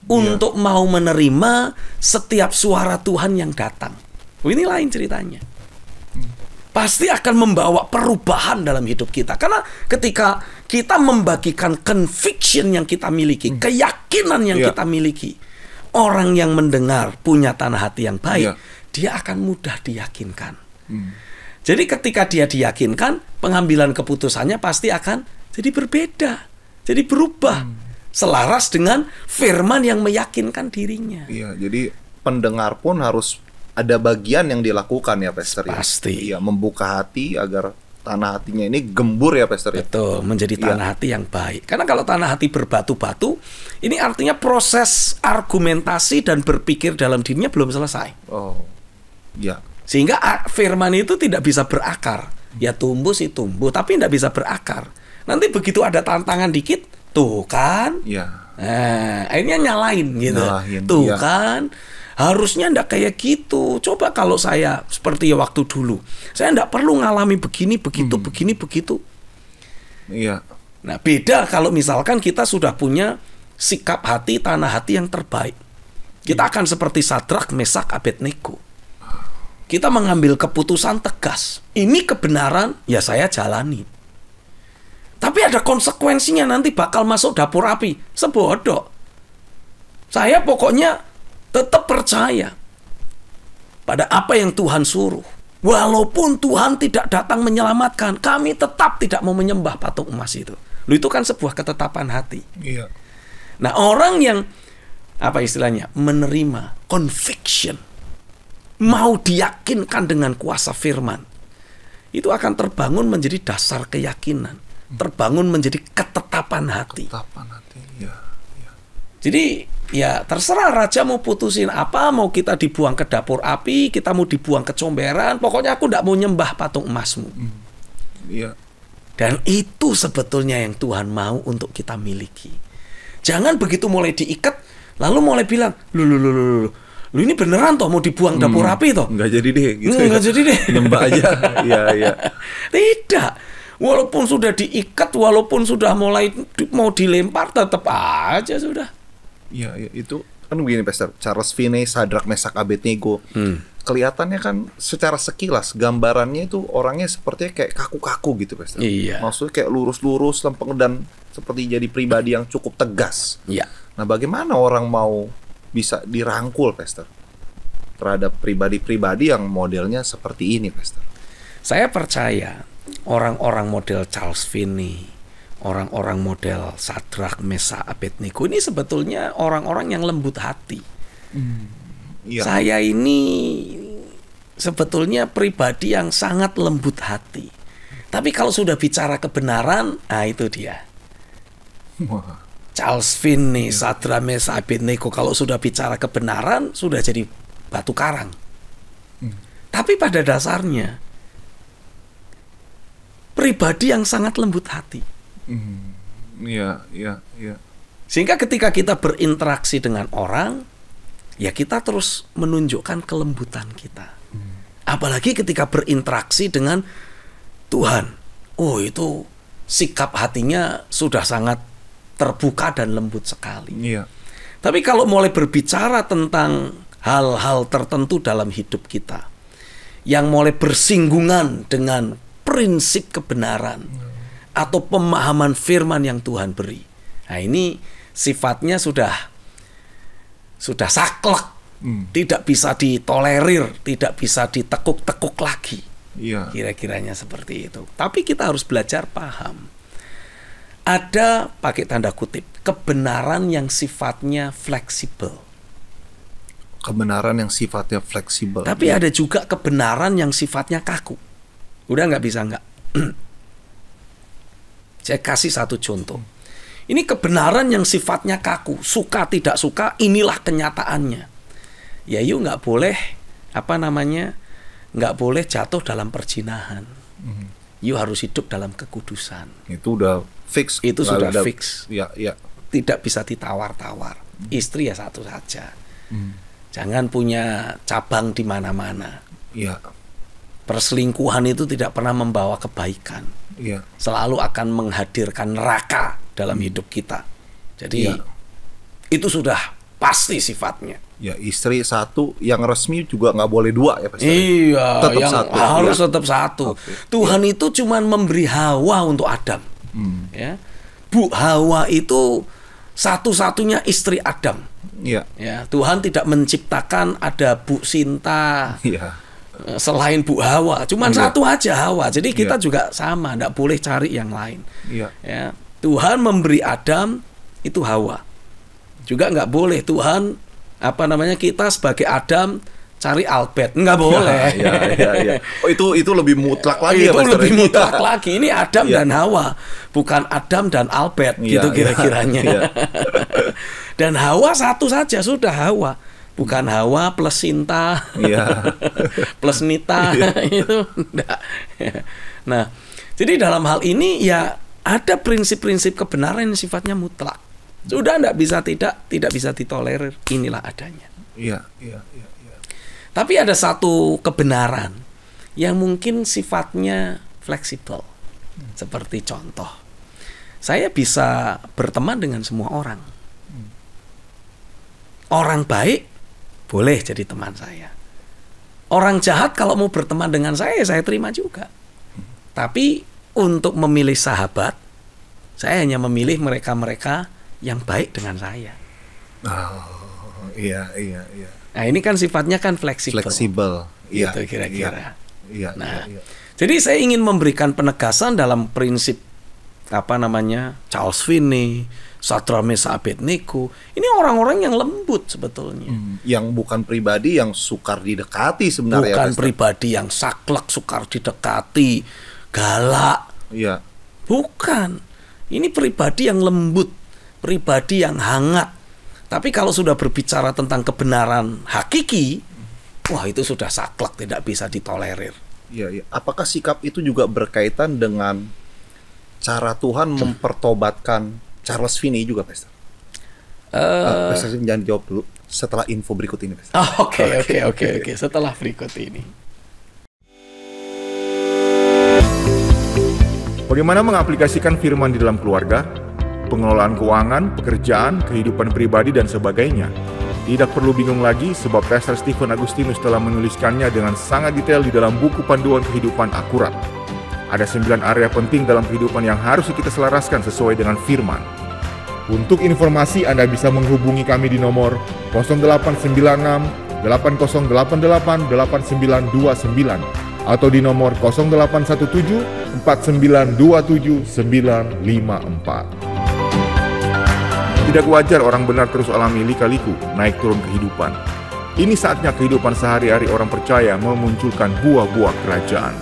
untuk mau menerima setiap suara Tuhan yang datang. Ini lain ceritanya. Pasti akan membawa perubahan dalam hidup kita. Karena ketika kita membagikan conviction yang kita miliki, keyakinan yang kita miliki, orang yang mendengar punya tanah hati yang baik, dia akan mudah diyakinkan. Jadi ketika dia diyakinkan, pengambilan keputusannya pasti akan jadi berbeda, jadi berubah, selaras dengan firman yang meyakinkan dirinya. Iya, jadi pendengar pun harus ada bagian yang dilakukan ya, Pastor. Pasti. Iya, membuka hati agar tanah hatinya ini gembur ya, Pastor. Betul, menjadi tanah hati yang baik. Karena kalau tanah hati berbatu-batu, ini artinya proses argumentasi dan berpikir dalam dirinya belum selesai. Oh, ya. Sehingga firman itu tidak bisa berakar. Ya tumbuh sih tumbuh, tapi tidak bisa berakar. Nanti begitu ada tantangan dikit, tuh kan? Ya. Nah, akhirnya nyalain gitu. Tuh kan? Harusnya ndak kayak gitu. Coba kalau saya seperti waktu dulu, saya ndak perlu ngalami begini, begitu, begini, begitu. Iya. Nah, beda kalau misalkan kita sudah punya sikap hati, tanah hati yang terbaik. Kita akan seperti Sadrak, Mesak, Abednego. Kita mengambil keputusan tegas. Ini kebenaran, ya saya jalani. Tapi ada konsekuensinya, nanti bakal masuk dapur api. Sebodoh. Saya pokoknya tetap percaya pada apa yang Tuhan suruh. Walaupun Tuhan tidak datang menyelamatkan, kami tetap tidak mau menyembah patung emas itu. Itu kan sebuah ketetapan hati. Iya. Nah, orang yang apa istilahnya? Menerima conviction, mau diyakinkan dengan kuasa firman, itu akan terbangun menjadi dasar keyakinan, terbangun menjadi ketetapan hati. Ketetapan hati, ya. Jadi ya terserah raja mau putusin apa, mau kita dibuang ke dapur api, kita mau dibuang ke comberan, pokoknya aku tidak mau nyembah patung emasmu. Iya. Dan itu sebetulnya yang Tuhan mau untuk kita miliki. Jangan begitu mulai diikat, lalu mulai bilang, lu ini beneran toh mau dibuang dapur api toh? Nggak jadi deh. Gitu nggak jadi deh. Nyembah aja. Iya. Tidak. Walaupun sudah diikat, walaupun sudah mulai mau dilempar, tetap aja sudah. Iya, itu kan begini, Pastor. Charles Finney, Sadrak, Mesak, Abednego. Kelihatannya kan secara sekilas gambarannya itu orangnya sepertinya kayak kaku-kaku gitu, Pastor. Iya. Maksudnya kayak lurus-lurus, lempeng, dan seperti jadi pribadi yang cukup tegas. Iya. Nah, bagaimana orang mau bisa dirangkul, Pastor, terhadap pribadi-pribadi yang modelnya seperti ini, Pastor? Saya percaya orang-orang model Charles Finney, orang-orang model Sadrak, Mesak, Abednego ini sebetulnya orang-orang yang lembut hati. Iya. Saya ini sebetulnya pribadi yang sangat lembut hati. Tapi kalau sudah bicara kebenaran, nah itu dia. Wah. Charles Finney, Sadrak, Mesak, Abednego kalau sudah bicara kebenaran sudah jadi batu karang. Tapi pada dasarnya pribadi yang sangat lembut hati. Iya. Sehingga ketika kita berinteraksi dengan orang, ya kita terus menunjukkan kelembutan kita. Apalagi ketika berinteraksi dengan Tuhan. Oh, itu sikap hatinya sudah sangat terbuka dan lembut sekali. Iya. Tapi kalau mulai berbicara tentang hal-hal tertentu dalam hidup kita, yang mulai bersinggungan dengan prinsip kebenaran atau pemahaman firman yang Tuhan beri. Nah, ini sifatnya sudah saklek, tidak bisa ditolerir, tidak bisa ditekuk-tekuk lagi. Iya. Kira-kiranya seperti itu. Tapi kita harus belajar paham. Ada, pakai tanda kutip, kebenaran yang sifatnya fleksibel. Kebenaran yang sifatnya fleksibel. Tapi ada juga kebenaran yang sifatnya kaku. Udah nggak bisa nggak? Saya kasih satu contoh. Ini kebenaran yang sifatnya kaku, suka tidak suka, inilah kenyataannya. Ya yuk nggak boleh, nggak boleh jatuh dalam perzinahan. You harus hidup dalam kekudusan. Itu udah fix. Itu sudah fix. Ya, ya. Tidak bisa ditawar-tawar. Istri ya satu saja. Jangan punya cabang di mana-mana. Iya. Perselingkuhan itu tidak pernah membawa kebaikan. Iya. Selalu akan menghadirkan neraka dalam hidup kita. Jadi itu sudah pasti sifatnya. Ya, istri satu, yang resmi juga nggak boleh dua ya Pastor. Iya, tetap yang satu. harus Ya. tetap satu. Okay. Tuhan itu cuma memberi Hawa untuk Adam. Ya. Bu Hawa itu satu-satunya istri Adam. Iya. Ya, Tuhan tidak menciptakan ada Bu Sinta Iya. selain Bu Hawa, cuman satu aja Hawa. Jadi kita Iya. juga sama, tidak boleh cari yang lain. Iya. Ya, Tuhan memberi Adam itu Hawa. Juga nggak boleh Tuhan kita sebagai Adam cari Albert, nggak boleh. Ya. Oh, itu lebih mutlak lagi ya Itu Pastor. lebih mutlak lagi. Ini Adam Iya. dan Hawa, bukan Adam dan Albert, Iya, gitu kira-kiranya. iya. Dan Hawa satu saja sudah Hawa, bukan Hawa plus Sinta, Iya. plus Nita, itu enggak. Nah, jadi dalam hal ini ya ada prinsip-prinsip kebenaran yang sifatnya mutlak. Sudah tidak bisa ditolerir. Inilah adanya. Iya. Tapi ada satu kebenaran yang mungkin sifatnya fleksibel. Seperti contoh, saya bisa berteman dengan semua orang. Orang baik boleh jadi teman saya. Orang jahat kalau mau berteman dengan saya terima juga. Tapi untuk memilih sahabat, saya hanya memilih mereka-mereka yang baik dengan saya. Oh, iya. Nah, ini kan sifatnya kan fleksibel. Iya. Gitu kira-kira. Iya. Nah, jadi saya ingin memberikan penegasan dalam prinsip Charles Finney, Sadrach Meshach Abednego. Ini orang-orang yang lembut sebetulnya. Yang bukan pribadi yang sukar didekati sebenarnya. Bukan Pastor. pribadi yang saklek, sukar didekati, galak. Iya. Bukan. Ini pribadi yang lembut, pribadi yang hangat. Tapi kalau sudah berbicara tentang kebenaran hakiki, wah itu sudah saklek, tidak bisa ditolerir. Iya. Apakah sikap itu juga berkaitan dengan cara Tuhan mempertobatkan Charles Finney juga, Pastor? Pastor jangan dijawab dulu. Setelah info berikut ini, Pastor. Oke. Setelah berikut ini. Bagaimana mengaplikasikan firman di dalam keluarga, pengelolaan keuangan, pekerjaan, kehidupan pribadi, dan sebagainya? Tidak perlu bingung lagi sebab Pastor Stephen Agustinus telah menuliskannya dengan sangat detail di dalam buku Panduan Kehidupan Akurat. Ada 9 area penting dalam kehidupan yang harus kita selaraskan sesuai dengan firman. Untuk informasi Anda bisa menghubungi kami di nomor 0896 8088 8929 atau di nomor 0817 4927 954. Tidak wajar orang benar terus alami lika-liku, naik turun kehidupan. Ini saatnya kehidupan sehari-hari orang percaya memunculkan buah-buah kerajaan.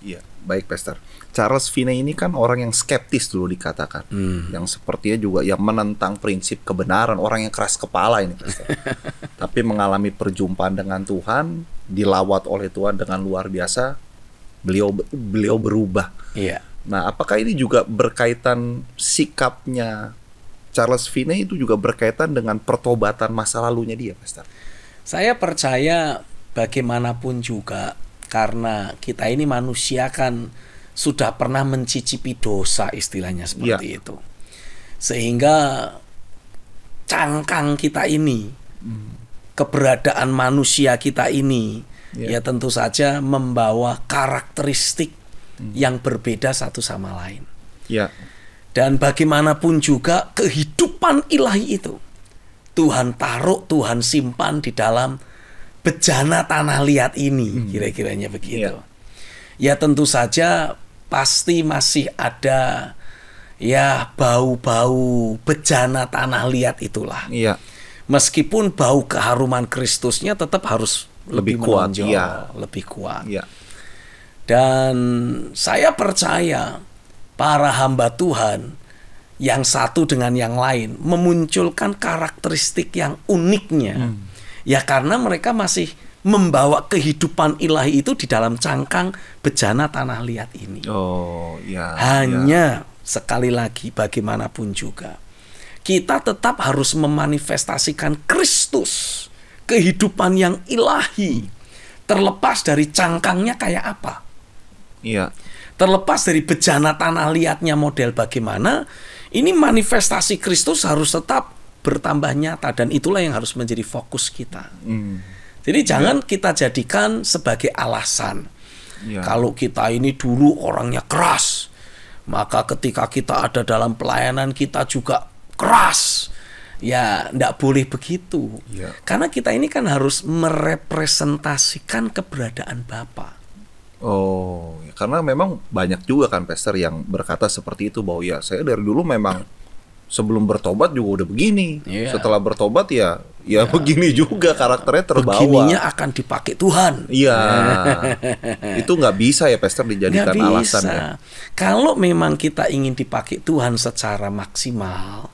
Iya, baik Pastor. Charles Finney ini kan orang yang skeptis dulu dikatakan, yang sepertinya juga yang menentang prinsip kebenaran, orang yang keras kepala ini, Pastor. Tapi mengalami perjumpaan dengan Tuhan, dilawat oleh Tuhan dengan luar biasa, beliau berubah. Iya. Nah, apakah ini juga berkaitan sikapnya Charles Finney itu juga berkaitan dengan pertobatan masa lalunya dia, Pastor? Saya percaya bagaimanapun juga, karena kita ini manusia kan sudah pernah mencicipi dosa, istilahnya seperti itu. Sehingga cangkang kita ini, keberadaan manusia kita ini, ya tentu saja membawa karakteristik yang berbeda satu sama lain. Dan bagaimanapun juga kehidupan ilahi itu Tuhan taruh, Tuhan simpan di dalam bejana tanah liat ini, kira-kiranya begitu. Ya tentu saja pasti masih ada ya bau-bau bejana tanah liat itulah. Meskipun bau keharuman Kristusnya tetap harus lebih kuat, lebih kuat. Dan saya percaya para hamba Tuhan yang satu dengan yang lain memunculkan karakteristik yang uniknya. Ya karena mereka masih membawa kehidupan ilahi itu di dalam cangkang bejana tanah liat ini. Hanya sekali lagi bagaimanapun juga kita tetap harus memanifestasikan Kristus, kehidupan yang ilahi, terlepas dari cangkangnya kayak apa. Terlepas dari bejana tanah liatnya model bagaimana, ini manifestasi Kristus harus tetap bertambah nyata, dan itulah yang harus menjadi fokus kita. Jadi jangan kita jadikan sebagai alasan. Kalau kita ini dulu orangnya keras, maka ketika kita ada dalam pelayanan kita juga keras. Ya, enggak boleh begitu. Karena kita ini kan harus merepresentasikan keberadaan Bapa. Karena memang banyak juga kan pastor yang berkata seperti itu, bahwa ya saya dari dulu memang sebelum bertobat juga udah begini. Setelah bertobat ya begini juga, karakternya terbawa. Begininya akan dipakai Tuhan. Itu nggak bisa ya pastor dijadikan alasan ya. Kalau memang kita ingin dipakai Tuhan secara maksimal,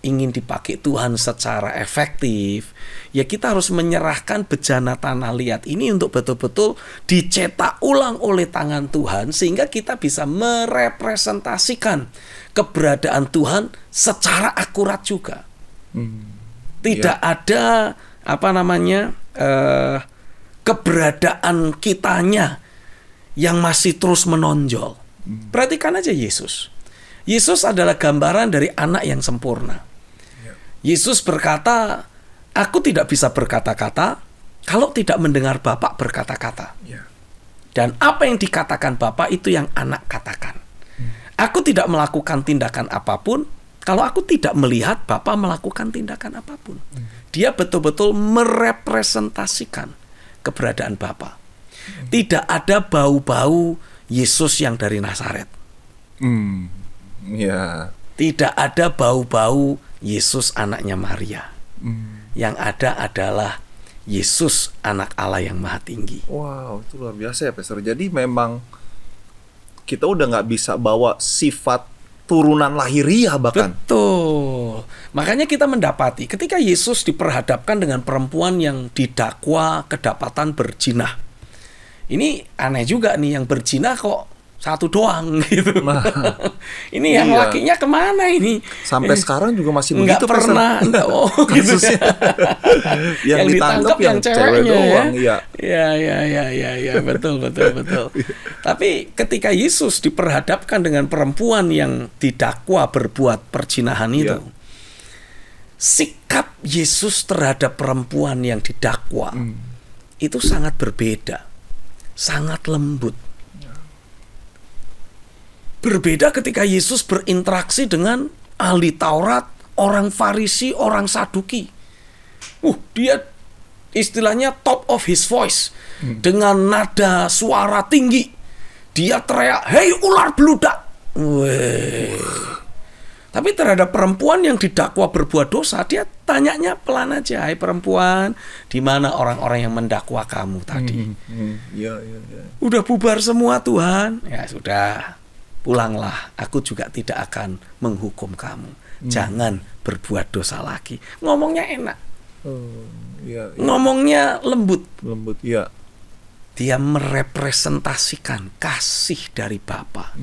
ingin dipakai Tuhan secara efektif, ya kita harus menyerahkan bejana tanah liat ini untuk betul-betul dicetak ulang oleh tangan Tuhan, sehingga kita bisa merepresentasikan keberadaan Tuhan secara akurat juga. Tidak ada keberadaan kitanya yang masih terus menonjol. Perhatikan aja Yesus. Yesus adalah gambaran dari anak yang sempurna. Yesus berkata, aku tidak bisa berkata-kata kalau tidak mendengar Bapa berkata-kata. Dan apa yang dikatakan Bapa itu yang anak katakan. Aku tidak melakukan tindakan apapun kalau aku tidak melihat Bapa melakukan tindakan apapun. Dia betul-betul merepresentasikan keberadaan Bapa. Tidak ada bau-bau Yesus yang dari Nazaret. Tidak ada bau-bau Yesus anaknya Maria. Yang ada adalah Yesus anak Allah yang maha tinggi. Wow, itu luar biasa ya pastor. Jadi memang kita udah nggak bisa bawa sifat turunan lahiriah bahkan. Betul. Makanya kita mendapati ketika Yesus diperhadapkan dengan perempuan yang didakwa kedapatan berzina. Ini aneh juga nih, yang berzina kok satu doang gitu. Ini yang lakinya kemana ini? Sampai sekarang juga masih begitu. Nggak pernah. Gitu ya. yang ditangkap yang ceweknya doang, ya. Betul. Tapi ketika Yesus diperhadapkan dengan perempuan yang didakwa berbuat perzinahan itu, sikap Yesus terhadap perempuan yang didakwa itu sangat berbeda, sangat lembut. Berbeda ketika Yesus berinteraksi dengan ahli Taurat, orang Farisi, orang Saduki. Dia istilahnya top of his voice. Dengan nada suara tinggi. Dia teriak, "Hei ular beludak!" Tapi terhadap perempuan yang didakwa berbuat dosa, dia tanyanya pelan aja, "Hai perempuan, di mana orang-orang yang mendakwa kamu tadi?" Udah bubar semua Tuhan. Ya sudah. Pulanglah, aku juga tidak akan menghukum kamu. Jangan berbuat dosa lagi. Ngomongnya enak. Ngomongnya lembut. Dia merepresentasikan kasih dari Bapa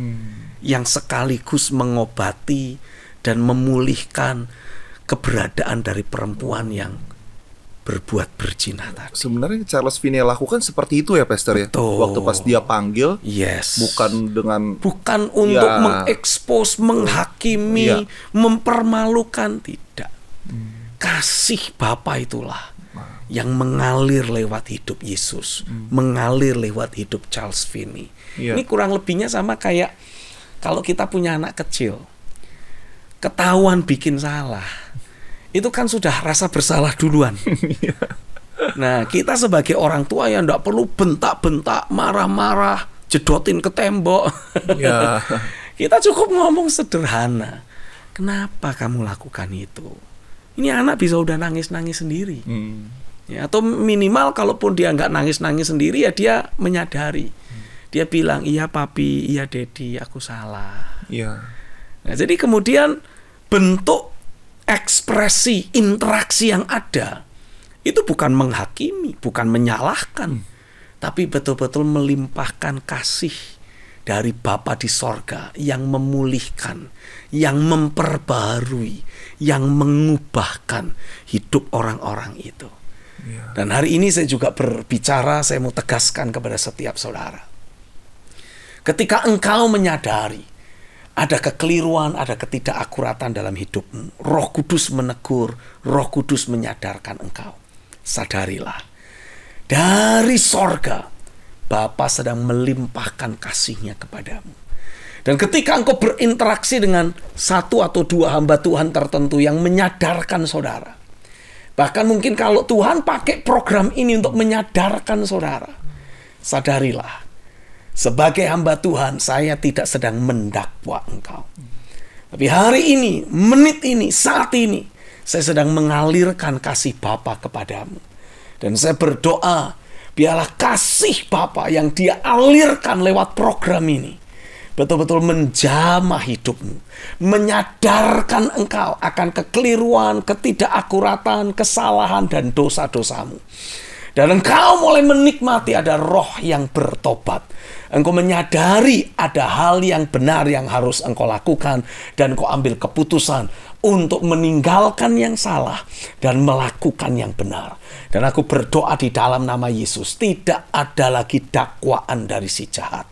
yang sekaligus mengobati dan memulihkan keberadaan dari perempuan yang berbuat berzina tadi. Sebenarnya Charles Finney lakukan seperti itu ya pastor. Betul. Ya. Waktu pas dia panggil, bukan untuk mengekspos, menghakimi, mempermalukan, tidak. kasih Bapa itulah yang mengalir lewat hidup Yesus, mengalir lewat hidup Charles Finney. Ini kurang lebihnya sama kayak kalau kita punya anak kecil, ketahuan bikin salah, itu kan sudah rasa bersalah duluan. Nah, kita sebagai orang tua yang tidak perlu bentak-bentak, marah-marah, jedotin ke tembok. Kita cukup ngomong sederhana. Kenapa kamu lakukan itu? Ini anak bisa udah nangis-nangis sendiri. Ya, atau minimal kalaupun dia nggak nangis-nangis sendiri, ya dia menyadari. Dia bilang, iya papi, iya dedi, aku salah. Nah, jadi kemudian bentuk ekspresi, interaksi yang ada itu bukan menghakimi, bukan menyalahkan, tapi betul-betul melimpahkan kasih dari Bapa di sorga yang memulihkan, yang memperbaharui, yang mengubahkan hidup orang-orang itu. Dan hari ini saya juga berbicara, saya mau tegaskan kepada setiap saudara. Ketika engkau menyadari ada kekeliruan, ada ketidakakuratan dalam hidupmu, Roh Kudus menegur, Roh Kudus menyadarkan engkau. Sadarilah, dari sorga Bapa sedang melimpahkan kasih-Nya kepadamu. Dan ketika engkau berinteraksi dengan satu atau dua hamba Tuhan tertentu yang menyadarkan saudara, bahkan mungkin kalau Tuhan pakai program ini untuk menyadarkan saudara, sadarilah, sebagai hamba Tuhan, saya tidak sedang mendakwa engkau. Tapi hari ini, menit ini, saat ini, saya sedang mengalirkan kasih Bapa kepadamu. Dan saya berdoa, biarlah kasih Bapa yang Dia alirkan lewat program ini betul-betul menjamah hidupmu, menyadarkan engkau akan kekeliruan, ketidakakuratan, kesalahan, dan dosa-dosamu. Dan engkau mulai menikmati ada roh yang bertobat. Engkau menyadari ada hal yang benar yang harus engkau lakukan, dan engkau ambil keputusan untuk meninggalkan yang salah dan melakukan yang benar. Dan aku berdoa di dalam nama Yesus, tidak ada lagi dakwaan dari si jahat.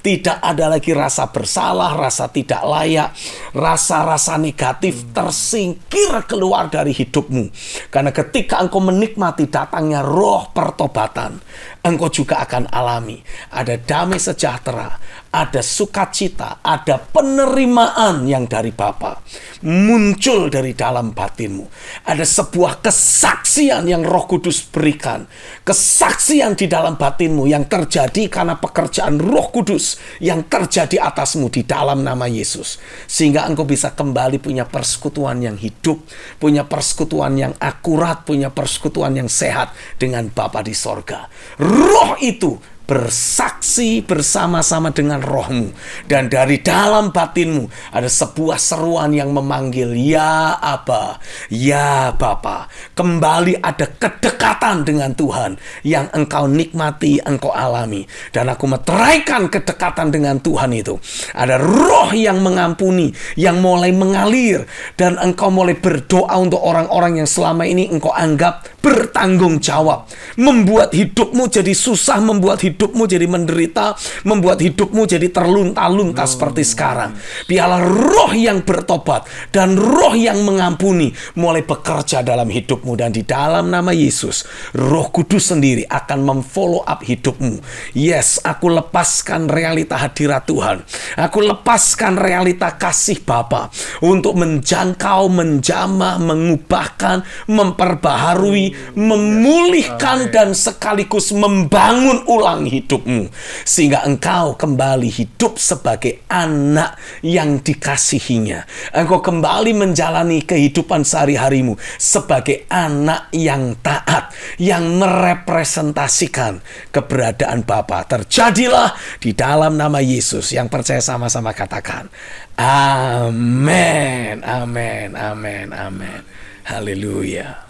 Tidak ada lagi rasa bersalah, rasa tidak layak, rasa-rasa negatif tersingkir keluar dari hidupmu. Karena ketika engkau menikmati datangnya roh pertobatan, engkau juga akan alami ada damai sejahtera, ada sukacita, ada penerimaan yang dari Bapa muncul dari dalam batinmu. Ada sebuah kesaksian yang Roh Kudus berikan, kesaksian di dalam batinmu yang terjadi karena pekerjaan Roh Kudus yang terjadi atasmu di dalam nama Yesus, sehingga engkau bisa kembali punya persekutuan yang hidup, punya persekutuan yang akurat, punya persekutuan yang sehat dengan Bapa di sorga. Roh itu bersaksi bersama-sama dengan rohmu, dan dari dalam batinmu ada sebuah seruan yang memanggil, ya Aba, ya Bapa. Kembali ada kedekatan dengan Tuhan yang engkau nikmati, engkau alami. Dan aku meteraikan kedekatan dengan Tuhan itu. Ada roh yang mengampuni, yang mulai mengalir, dan engkau mulai berdoa untuk orang-orang yang selama ini engkau anggap bertanggung jawab, membuat hidupmu jadi susah, membuat hidupmu jadi menderita, membuat hidupmu jadi terlunta-lunta seperti sekarang. Biarlah roh yang bertobat dan roh yang mengampuni mulai bekerja dalam hidupmu, dan di dalam nama Yesus, Roh Kudus sendiri akan memfollow up hidupmu. Yes, aku lepaskan realita hadirat Tuhan. Aku lepaskan realita kasih Bapa untuk menjangkau, menjamah, mengubahkan, memperbaharui, memulihkan, dan sekaligus membangun ulang hidupmu, sehingga engkau kembali hidup sebagai anak yang dikasihinya. Engkau kembali menjalani kehidupan sehari-harimu sebagai anak yang taat, yang merepresentasikan keberadaan Bapa. Terjadilah di dalam nama Yesus. Yang percaya sama-sama katakan amin, amin, amin, amin. Haleluya.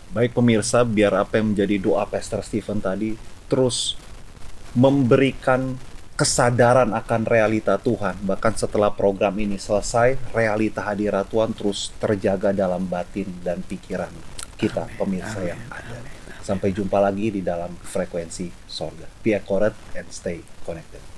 Baik pemirsa, biar apa yang menjadi doa Pastor Stephen tadi terus memberikan kesadaran akan realita Tuhan. Bahkan setelah program ini selesai, realita hadirat Tuhan terus terjaga dalam batin dan pikiran kita, pemirsa yang ada. Sampai jumpa lagi di dalam frekuensi sorga. Be accurate and stay connected.